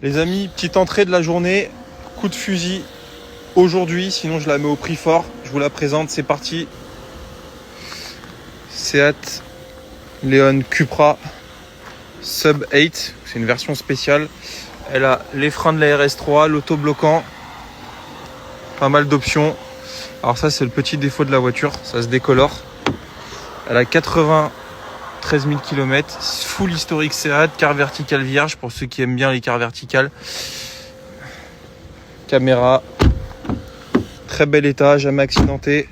Les amis, petite entrée de la journée, coup de fusil aujourd'hui, sinon je la mets au prix fort. Je vous la présente, c'est parti. Seat Leon Cupra Sub 8, c'est une version spéciale. Elle a les freins de la RS3, l'autobloquant, pas mal d'options. Alors ça c'est le petit défaut de la voiture, ça se décolore. Elle a 93 000 km, full historique Seat, car verticale vierge pour ceux qui aiment bien les cars verticales. Caméra, très bel état, jamais accidenté.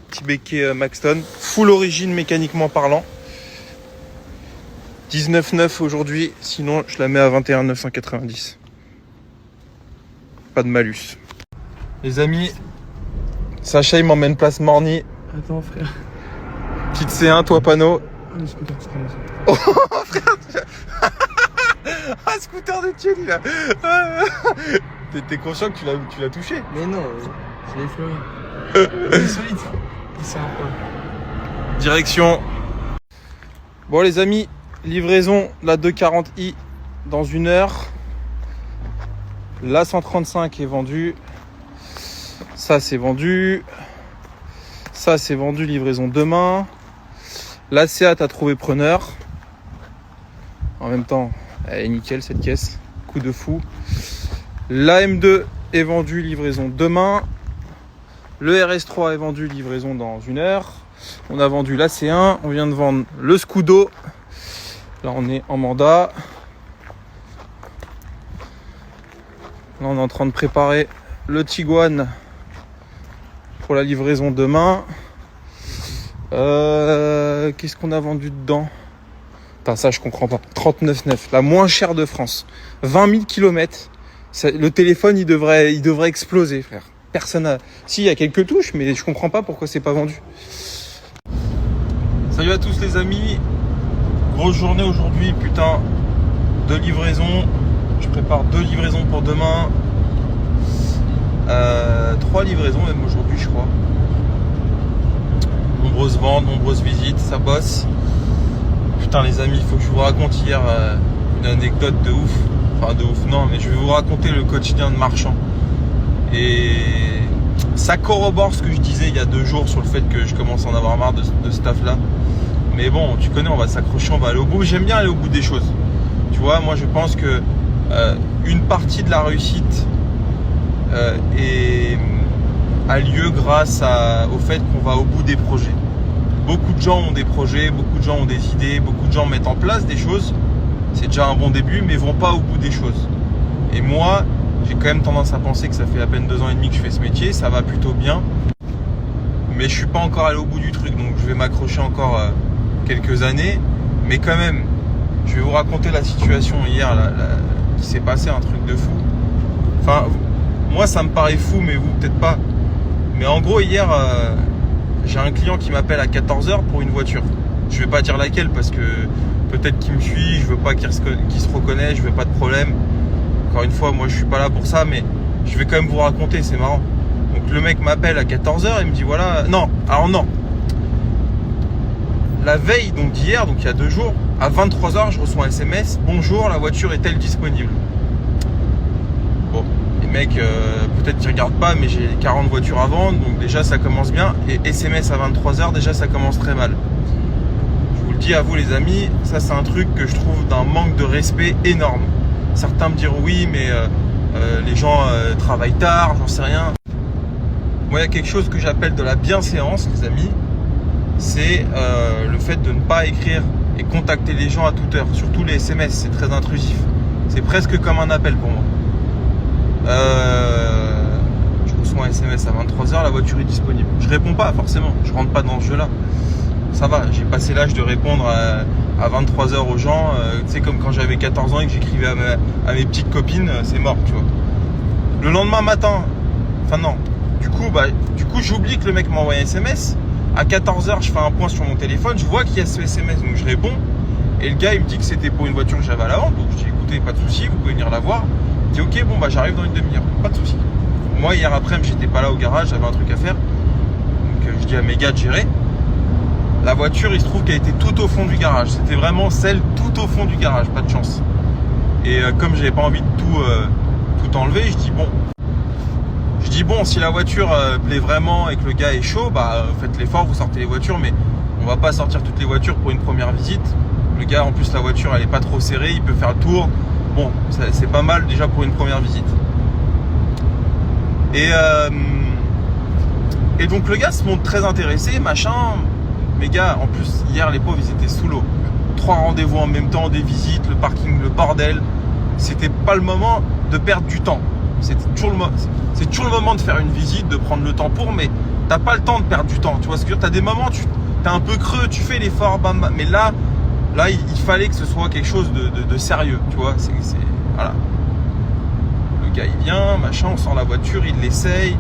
Petit béquet Maxton, full origine mécaniquement parlant. 19,9 aujourd'hui, sinon je la mets à 21 990. Pas de malus. Les amis, Sacha il m'emmène place Morny. Attends frère. Petite C1, toi panneau. Oh frère. Ah, scooter de Thierry là. T'es conscient que tu l'as touché? Mais non, je l'ai effleuré. C'est solide ça. C'est un peu. Direction. Bon les amis, livraison la 240i dans 1 heure. La 135 est vendue. Ça c'est vendu. Ça c'est vendu, livraison demain. La Seat a trouvé preneur. En même temps, elle est nickel cette caisse. Coup de fou. La M2 est vendue, livraison demain. Le RS3 est vendu, livraison dans 1 heure. On a vendu la C1. On vient de vendre le Scudo. Là on est en mandat. Là on est en train de préparer le Tiguan pour la livraison demain. Qu'est-ce qu'on a vendu dedans? Putain, ça je comprends pas. 39,9, la moins chère de France. 20 000 km. Le téléphone il devrait exploser, frère. Personne a... Si, il y a quelques touches, mais je comprends pas pourquoi c'est pas vendu. Salut à tous les amis. Grosse journée aujourd'hui, putain. 2 livraisons. Je prépare 2 livraisons pour demain. 3 livraisons même aujourd'hui, je crois. Nombreuses ventes, nombreuses visites, ça bosse. Putain les amis, il faut que je vous raconte hier une anecdote de ouf. Enfin de ouf non, mais je vais vous raconter le quotidien de marchand. Et ça corrobore ce que je disais il y a 2 jours sur le fait que je commence à en avoir marre de ce taf là. Mais bon, tu connais, on va s'accrocher, on va aller au bout. J'aime bien aller au bout des choses. Tu vois, moi je pense que une partie de la réussite a lieu grâce au fait qu'on va au bout des projets. Beaucoup de gens ont des projets, beaucoup de gens ont des idées, beaucoup de gens mettent en place des choses. C'est déjà un bon début, mais vont pas au bout des choses. Et moi, j'ai quand même tendance à penser que ça fait à peine 2 ans et demi que je fais ce métier, ça va plutôt bien. Mais je suis pas encore allé au bout du truc, donc je vais m'accrocher encore quelques années. Mais quand même, je vais vous raconter la situation hier, qui s'est passé, un truc de fou. Enfin, moi ça me paraît fou, mais vous peut-être pas. Mais en gros hier, j'ai un client qui m'appelle à 14h pour une voiture. Je vais pas dire laquelle parce que peut-être qu'il me suit, je veux pas qu'il se reconnaisse, je veux pas de problème. Encore une fois, moi je suis pas là pour ça, mais je vais quand même vous raconter, c'est marrant. Donc le mec m'appelle à 14h et me dit voilà, non, alors non. La veille, donc d'hier, donc il y a 2 jours, à 23h, je reçois un SMS, bonjour, la voiture est-elle disponible? Bon, les mecs, peut-être qu'ils regardent pas, mais j'ai 40 voitures à vendre, donc déjà ça commence bien. Et SMS à 23h, déjà ça commence très mal. Je vous le dis à vous les amis, ça c'est un truc que je trouve d'un manque de respect énorme. Certains me diront oui, mais les gens travaillent tard, j'en sais rien. Moi, il y a quelque chose que j'appelle de la bienséance, les amis. C'est le fait de ne pas écrire et contacter les gens à toute heure. Surtout les SMS, c'est très intrusif. C'est presque comme un appel pour moi. Je reçois un SMS à 23h, la voiture est disponible. Je réponds pas forcément, je rentre pas dans ce jeu-là. Ça va, j'ai passé l'âge de répondre à 23h aux gens. Tu sais, comme quand j'avais 14 ans et que j'écrivais à mes petites copines, c'est mort, tu vois. Le lendemain matin, enfin non, du coup j'oublie que le mec m'a envoyé un SMS. À 14h, je fais un point sur mon téléphone, je vois qu'il y a ce SMS, donc je réponds. Et le gars, il me dit que c'était pour une voiture que j'avais à la vente. Donc je dis, écoutez, pas de souci, vous pouvez venir la voir. Il dit, ok, bon, bah j'arrive dans une demi-heure, pas de souci. Moi, hier après-midi, j'étais pas là au garage, j'avais un truc à faire. Donc je dis à mes gars de gérer. La voiture, il se trouve qu'elle était tout au fond du garage. C'était vraiment celle tout au fond du garage, pas de chance. Et comme j'avais pas envie de tout enlever, je dis bon, si la voiture plaît vraiment et que le gars est chaud, bah faites l'effort, vous sortez les voitures, mais on va pas sortir toutes les voitures pour une première visite. Le gars, en plus, la voiture, elle est pas trop serrée, il peut faire le tour. Bon, c'est pas mal déjà pour une première visite. Et donc le gars se montre très intéressé, machin. Mes gars, en plus, hier, les pauvres, ils étaient sous l'eau. 3 rendez-vous en même temps, des visites, le parking, le bordel. C'était pas le moment de perdre du temps. C'est toujours le moment de faire une visite, de prendre le temps pour, mais t'as pas le temps de perdre du temps. Tu vois ce que je veux dire ? T'as des moments, t'es un peu creux, tu fais l'effort, bam, bam, mais là, il fallait que ce soit quelque chose de sérieux, tu vois. Voilà. Le gars, il vient, machin, on sort la voiture, il l'essaye,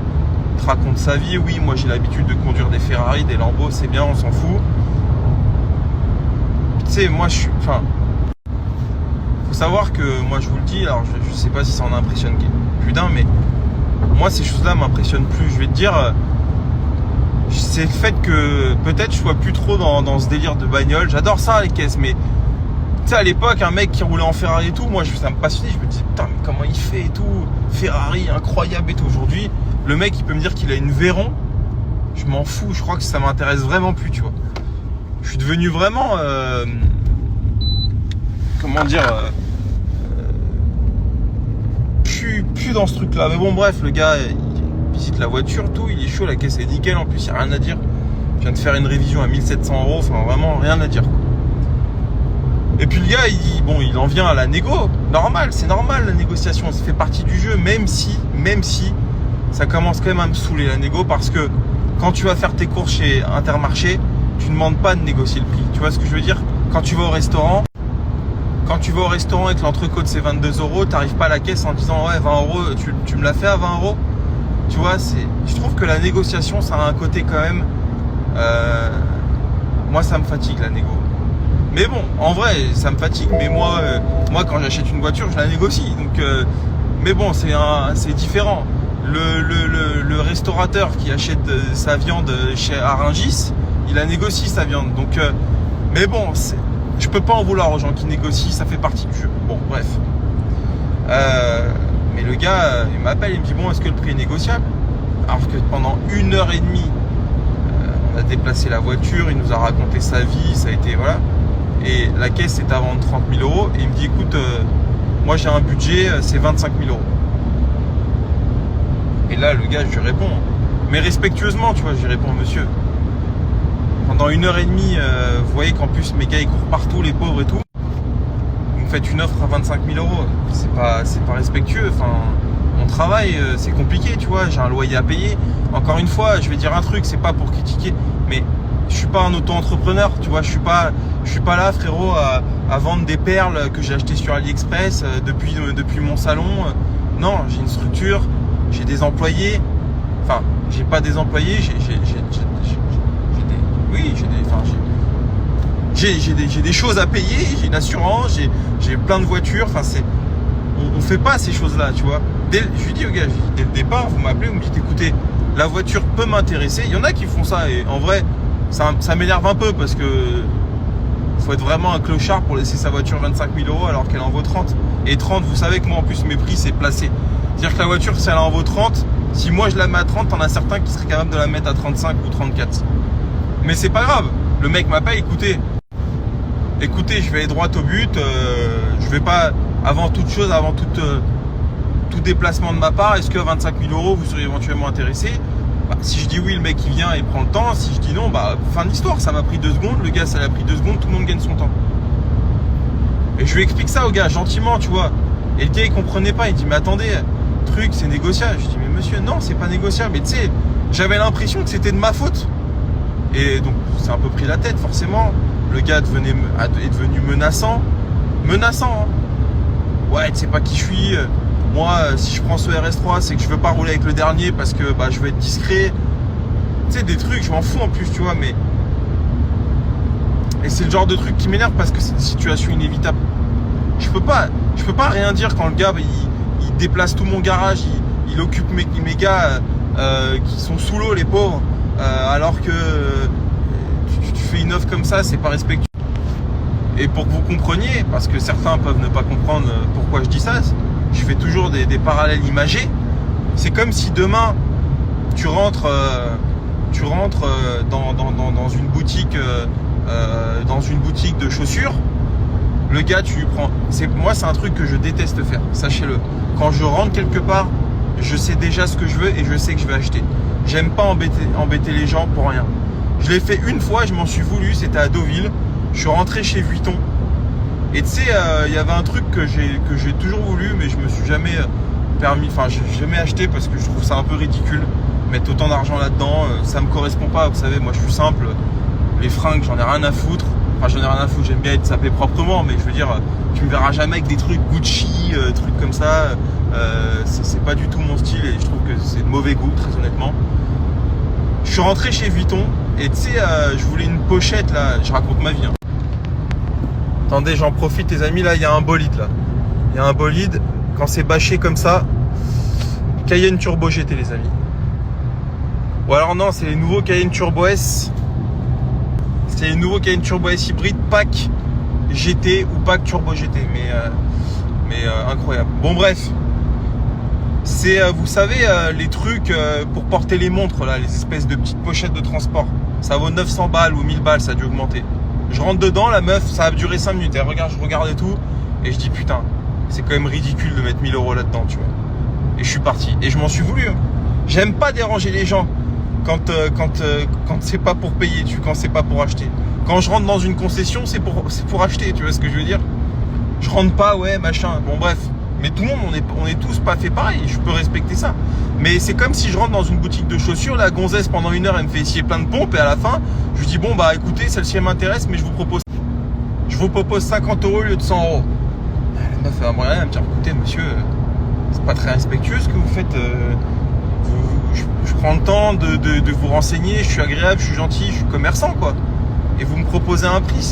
il te raconte sa vie. Oui, moi j'ai l'habitude de conduire des Ferrari, des Lambo, c'est bien, on s'en fout. Tu sais, moi faut savoir que moi je vous le dis, alors je sais pas si ça en impressionne plus d'un, mais moi ces choses-là m'impressionnent plus. Je vais te dire, c'est le fait que peut-être je sois plus trop dans ce délire de bagnole. J'adore ça les caisses, mais tu sais à l'époque un mec qui roulait en Ferrari et tout, moi ça me passionnait. Je me disais putain mais comment il fait et tout, Ferrari incroyable et tout. Aujourd'hui le mec il peut me dire qu'il a une Veyron, je m'en fous. Je crois que ça m'intéresse vraiment plus, tu vois. Je suis devenu vraiment comment dire, je suis plus dans ce truc là. Mais bon bref, le gars il visite la voiture, tout, il est chaud, la caisse est nickel, en plus il n'y a rien à dire. Je viens de faire une révision à 1700 €, enfin vraiment rien à dire. Et puis le gars il en vient à la négo, normal, c'est normal la négociation, ça fait partie du jeu, même si ça commence quand même à me saouler la négo, parce que quand tu vas faire tes courses chez Intermarché, tu ne demandes pas de négocier le prix, tu vois ce que je veux dire? Quand tu vas au restaurant et que l'entrecôte c'est 22 €, t'arrives pas à la caisse en disant ouais 20 €, tu me l'as fait à 20 €. Tu vois, je trouve que la négociation ça a un côté quand même, moi ça me fatigue la négo. Mais bon, en vrai ça me fatigue, mais moi quand j'achète une voiture je la négocie. Donc, mais bon c'est différent. Le restaurateur qui achète sa viande chez Aringis, il la négocie sa viande. Donc, mais bon, je peux pas en vouloir aux gens qui négocient, ça fait partie du jeu. Bon, bref. Mais le gars, il m'appelle, il me dit bon, est-ce que le prix est négociable? Alors que pendant 1h30, on a déplacé la voiture, il nous a raconté sa vie, ça a été voilà. Et la caisse est à vendre 30 000 €. Et il me dit écoute, moi j'ai un budget, c'est 25 000 €. Et là, le gars, je lui réponds, mais respectueusement, tu vois, je lui réponds monsieur. Pendant 1h30, vous voyez qu'en plus mes gars ils courent partout, les pauvres et tout. Vous me faites une offre à 25 000 €, c'est pas respectueux. Enfin, mon travail c'est compliqué, tu vois, j'ai un loyer à payer. Encore une fois, je vais dire un truc, c'est pas pour critiquer, mais je suis pas un auto-entrepreneur, tu vois, je suis pas là frérot à vendre des perles que j'ai achetées sur AliExpress depuis mon salon. Non, j'ai une structure, j'ai des employés. Enfin, j'ai pas des employés, j'ai des choses à payer, j'ai une assurance, j'ai plein de voitures. Enfin, on fait pas ces choses-là, tu vois. Je lui dis au gars, dès le départ, vous m'appelez, vous me dites écoutez, la voiture peut m'intéresser. Il y en a qui font ça et en vrai, ça m'énerve un peu parce que faut être vraiment un clochard pour laisser sa voiture 25 000 € alors qu'elle en vaut 30. Et 30, vous savez que moi en plus mes prix c'est placé. C'est-à-dire que la voiture, si elle en vaut 30, si moi je la mets à 30, t'en as certains qui seraient capables de la mettre à 35 ou 34. Mais c'est pas grave. Le mec m'appelle, écoutez, je vais aller droit au but. Je vais pas, avant toute chose, avant tout déplacement de ma part, est-ce que 25 000 € vous seriez éventuellement intéressé? Bah, si je dis oui, le mec il vient et prend le temps. Si je dis non, bah fin de l'histoire. Ça m'a pris 2 secondes. Le gars, ça l'a pris 2 secondes. Tout le monde gagne son temps. Et je lui explique ça au gars gentiment, tu vois. Et le gars il comprenait pas. Il dit mais attendez, truc c'est négociable. Je dis mais monsieur, non c'est pas négociable. Et tu sais, j'avais l'impression que c'était de ma faute. Et donc c'est un peu pris la tête forcément. Le gars est devenu menaçant. Menaçant, hein. Ouais, tu sais pas qui je suis. Moi, si je prends ce RS3, c'est que je veux pas rouler avec le dernier parce que bah, je veux être discret. Tu sais, des trucs, je m'en fous en plus, tu vois, mais... Et c'est le genre de truc qui m'énerve parce que c'est une situation inévitable. Je peux pas rien dire quand le gars, bah, il déplace tout mon garage, il occupe mes gars qui sont sous l'eau, les pauvres, alors que tu fais une offre comme ça, c'est pas respectueux. Et pour que vous compreniez, parce que certains peuvent ne pas comprendre pourquoi je dis ça, je fais toujours des parallèles imagés. C'est comme si demain, tu rentres dans une boutique de chaussures. Le gars, tu lui prends. Moi, c'est un truc que je déteste faire. Sachez-le. Quand je rentre quelque part, je sais déjà ce que je veux et je sais que je vais acheter. J'aime pas embêter les gens pour rien. Je l'ai fait une fois, je m'en suis voulu. C'était à Deauville. Je suis rentré chez Vuitton. Et tu sais, il y avait un truc que j'ai toujours voulu, mais je me suis jamais permis. Enfin, j'ai jamais acheté parce que je trouve ça un peu ridicule. Mettre autant d'argent là-dedans, ça me correspond pas. Vous savez, moi, je suis simple. Les fringues, j'en ai rien à foutre. Enfin, j'en ai rien à foutre, j'aime bien être sapé proprement, mais je veux dire, tu me verras jamais avec des trucs Gucci, trucs comme ça. C'est pas du tout mon style et je trouve que c'est de mauvais goût, très honnêtement. Je suis rentré chez Vuitton et tu sais, je voulais une pochette là, je raconte ma vie. Hein. Attendez, j'en profite les amis, là, il y a un bolide là. Il y a un bolide, quand c'est bâché comme ça, Cayenne Turbo GT les amis. Ou alors non, c'est les nouveaux Cayenne Turbo S. C'est les nouveaux Cayenne Turbo S hybride pack GT ou pack Turbo GT, mais incroyable. Bon bref, c'est vous savez les trucs pour porter les montres là, les espèces de petites pochettes de transport. Ça vaut 900 balles ou 1000 balles, ça a dû augmenter. Je rentre dedans, la meuf, ça a duré 5 minutes. Elle regarde, je regarde et tout, et je dis putain, c'est quand même ridicule de mettre 1000 € là-dedans, tu vois. Et je suis parti, et je m'en suis voulu. Hein. J'aime pas déranger les gens. Quand c'est pas pour payer, quand c'est pas pour acheter. Quand je rentre dans une concession, c'est pour acheter, tu vois ce que je veux dire. Je rentre pas, ouais, machin, bon bref. Mais tout le monde, on est tous pas fait pareil, je peux respecter ça. Mais c'est comme si je rentre dans une boutique de chaussures, la gonzesse pendant 1 heure, elle me fait essayer plein de pompes, et à la fin, je lui dis, bon bah écoutez, celle-ci elle m'intéresse, mais je vous propose 50 € au lieu de 100 €. La meuf, elle va me dire, écoutez monsieur, c'est pas très respectueux ce que vous faites. Je prends le temps de vous renseigner, je suis agréable, je suis gentil, je suis commerçant quoi. Et vous me proposez un prix,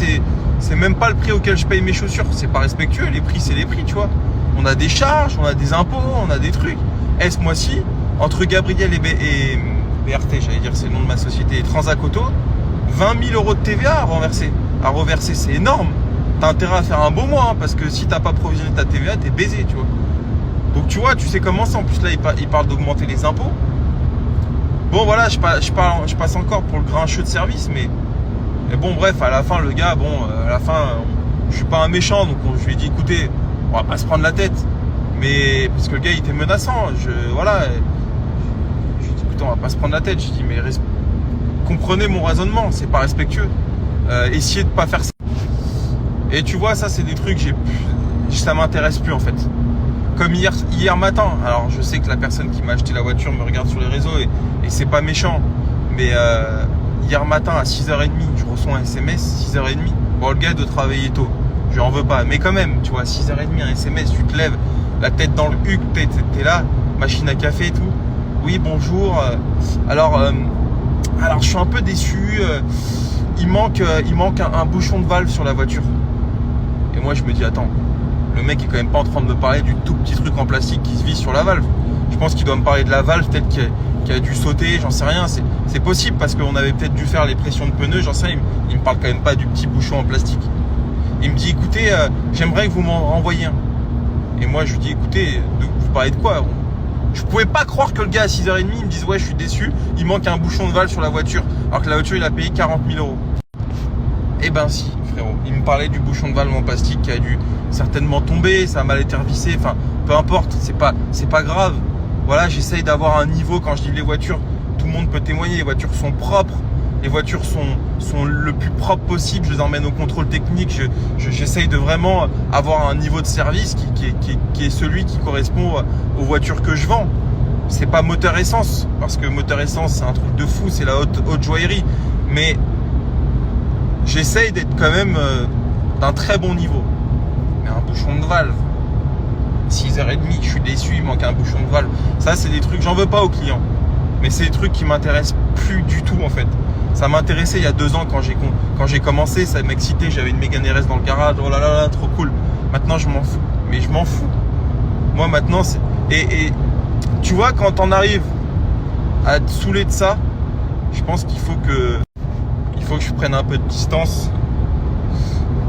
c'est même pas le prix auquel je paye mes chaussures, c'est pas respectueux, les prix c'est les prix, tu vois. On a des charges, on a des impôts, on a des trucs. Et ce mois-ci, entre Gabriel et BRT, j'allais dire c'est le nom de ma société, et Transac Auto, 20 000 € de TVA à reverser, c'est énorme. T'as intérêt à faire un beau mois, hein, parce que si t'as pas provisionné ta TVA, t'es baisé, tu vois. Donc tu vois, tu sais comment c'est, en plus là il parle d'augmenter les impôts. Bon voilà, je passe encore pour le grincheux de service, mais bon bref, à la fin le gars, à la fin, je suis pas un méchant, donc je lui ai dit écoutez, on va pas se prendre la tête, mais parce que le gars il était menaçant, je lui ai dit écoutez, on va pas se prendre la tête, j'ai dit mais comprenez mon raisonnement, c'est pas respectueux, essayez de pas faire ça. Et tu vois, ça c'est des trucs, ça m'intéresse plus en fait. Comme hier matin, alors je sais que la personne qui m'a acheté la voiture me regarde sur les réseaux et c'est pas méchant, mais hier matin à 6h30, je reçois un SMS, 6h30, bon le gars doit travailler tôt, je en veux pas, mais quand même, tu vois, 6h30, un SMS, tu te lèves, la tête dans le huc, t'es là, machine à café et tout, oui bonjour, alors je suis un peu déçu, il manque un bouchon de valve sur la voiture, et moi je me dis attends, le mec est quand même pas en train de me parler du tout petit truc en plastique qui se visse sur la valve. Je pense qu'il doit me parler de la valve, peut-être qui a dû sauter, j'en sais rien. C'est possible parce qu'on avait peut-être dû faire les pressions de pneus, j'en sais rien. Il me parle quand même pas du petit bouchon en plastique. Il me dit écoutez, j'aimerais que vous m'en renvoyiez un. Et moi je lui dis écoutez, vous parlez de quoi? Je pouvais pas croire que le gars à 6h30 il me dise ouais je suis déçu, il manque un bouchon de valve sur la voiture, alors que la voiture il a payé 40 000 €. Eh ben si frérot, il me parlait du bouchon de valve en plastique qui a dû certainement tomber, ça a mal été revissé, enfin peu importe, c'est pas grave. Voilà, j'essaye d'avoir un niveau. Quand je dis les voitures, tout le monde peut témoigner, les voitures sont propres, les voitures sont le plus propre possible, je les emmène au contrôle technique, j'essaye de vraiment avoir un niveau de service qui est celui qui correspond aux voitures que je vends. C'est pas moteur essence, parce que moteur essence c'est un truc de fou, c'est la haute joaillerie, mais j'essaye d'être quand même d'un très bon niveau. Mais un bouchon de valve, 6h30, je suis déçu, il manque un bouchon de valve. Ça c'est des trucs, j'en veux pas aux clients, mais c'est des trucs qui m'intéressent plus du tout en fait. Ça m'intéressait il y a 2 ans quand j'ai commencé, ça m'excitait, j'avais une Mégane RS dans le garage, oh là là, trop cool. Maintenant je m'en fous, mais je m'en fous. Moi maintenant c'est... Et tu vois, quand t'en arrives à te saouler de ça, je pense qu'il faut que je prenne un peu de distance.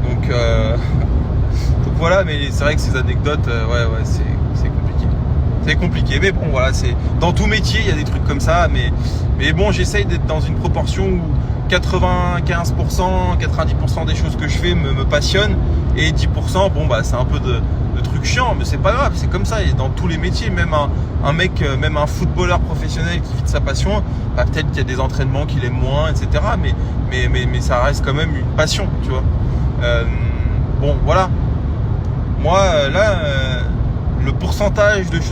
Donc donc voilà, mais c'est vrai que ces anecdotes, ouais, c'est compliqué. C'est compliqué, mais bon, voilà, c'est dans tout métier, il y a des trucs comme ça, mais bon, j'essaye d'être dans une proportion où 95%, 90% des choses que je fais me passionnent, et 10%, bon, bah, c'est un peu de trucs chiants, mais c'est pas grave, c'est comme ça, et dans tous les métiers, même un mec, même un footballeur professionnel qui vit de sa passion, bah, peut-être qu'il y a des entraînements qu'il aime moins, etc., mais ça reste quand même une passion, tu vois. Bon, voilà. Moi, là, le pourcentage de choses